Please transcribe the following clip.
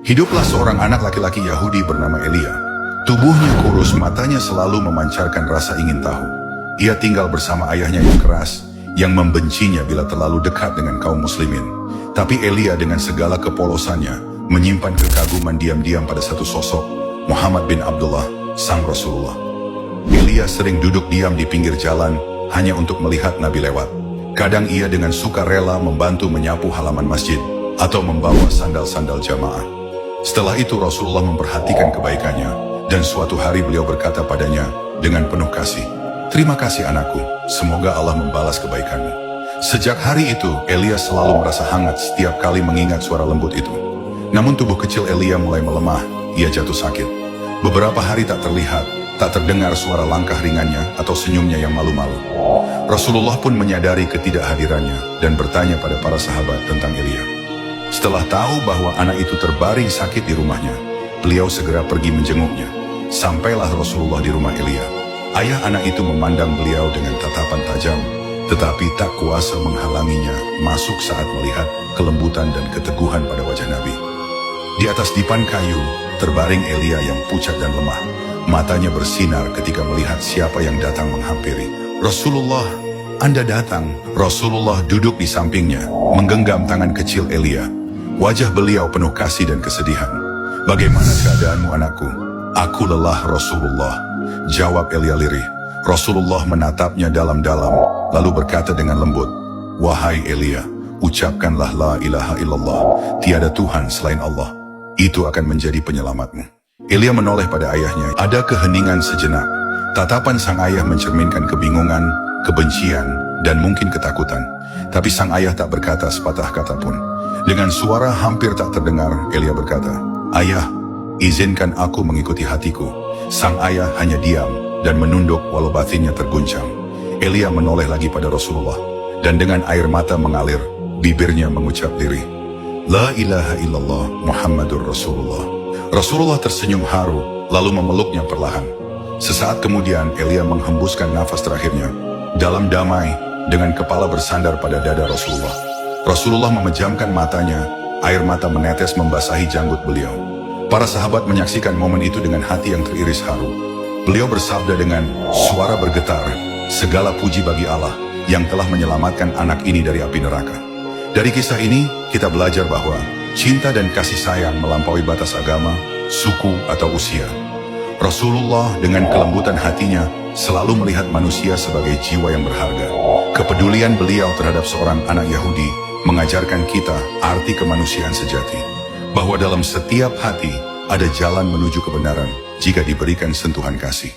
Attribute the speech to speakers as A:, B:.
A: Hiduplah seorang anak laki-laki Yahudi bernama Elia. Tubuhnya kurus, matanya selalu memancarkan rasa ingin tahu. Ia tinggal bersama ayahnya yang keras, yang membencinya bila terlalu dekat dengan kaum muslimin. Tapi Elia dengan segala kepolosannya, menyimpan kekaguman diam-diam pada satu sosok, Muhammad bin Abdullah, sang Rasulullah. Elia sering duduk diam di pinggir jalan, hanya untuk melihat Nabi lewat. Kadang ia dengan sukarela membantu menyapu halaman masjid, atau membawa sandal-sandal jamaah. Setelah itu Rasulullah memperhatikan kebaikannya, dan suatu hari beliau berkata padanya dengan penuh kasih, "Terima kasih anakku, semoga Allah membalas kebaikanmu." Sejak hari itu, Elia selalu merasa hangat setiap kali mengingat suara lembut itu. Namun tubuh kecil Elia mulai melemah, ia jatuh sakit. Beberapa hari tak terlihat, tak terdengar suara langkah ringannya atau senyumnya yang malu-malu. Rasulullah pun menyadari ketidakhadirannya dan bertanya pada para sahabat tentang Elia. Setelah tahu bahwa anak itu terbaring sakit di rumahnya, beliau segera pergi menjenguknya. Sampailah Rasulullah di rumah Elia. Ayah anak itu memandang beliau dengan tatapan tajam, tetapi tak kuasa menghalanginya masuk saat melihat kelembutan dan keteguhan pada wajah Nabi. Di atas dipan kayu, terbaring Elia yang pucat dan lemah. Matanya bersinar ketika melihat siapa yang datang menghampiri. "Rasulullah, Anda datang." Rasulullah duduk di sampingnya, menggenggam tangan kecil Elia. Wajah beliau penuh kasih dan kesedihan. "Bagaimana keadaanmu anakku?" "Aku lelah Rasulullah," jawab Elia lirih. Rasulullah menatapnya dalam-dalam, lalu berkata dengan lembut, "Wahai Elia, ucapkanlah la ilaha illallah, tiada Tuhan selain Allah. Itu akan menjadi penyelamatmu." Elia menoleh pada ayahnya. Ada keheningan sejenak. Tatapan sang ayah mencerminkan kebingungan, kebencian, dan mungkin ketakutan. Tapi sang ayah tak berkata sepatah kata pun. Dengan suara hampir tak terdengar, Elia berkata, "Ayah, izinkan aku mengikuti hatiku." Sang ayah hanya diam dan menunduk walau batinnya terguncang. Elia menoleh lagi pada Rasulullah, dan dengan air mata mengalir, bibirnya mengucap lirih, "La ilaha illallah Muhammadur Rasulullah." Rasulullah tersenyum haru, lalu memeluknya perlahan. Sesaat kemudian Elia menghembuskan nafas terakhirnya, dalam damai, dengan kepala bersandar pada dada Rasulullah. Rasulullah memejamkan matanya, air mata menetes membasahi janggut beliau. Para sahabat menyaksikan momen itu dengan hati yang teriris haru. Beliau bersabda dengan suara bergetar, "Segala puji bagi Allah yang telah menyelamatkan anak ini dari api neraka." Dari kisah ini, kita belajar bahwa cinta dan kasih sayang melampaui batas agama, suku, atau usia. Rasulullah dengan kelembutan hatinya selalu melihat manusia sebagai jiwa yang berharga. Kepedulian beliau terhadap seorang anak Yahudi mengajarkan kita arti kemanusiaan sejati, bahwa dalam setiap hati ada jalan menuju kebenaran jika diberikan sentuhan kasih.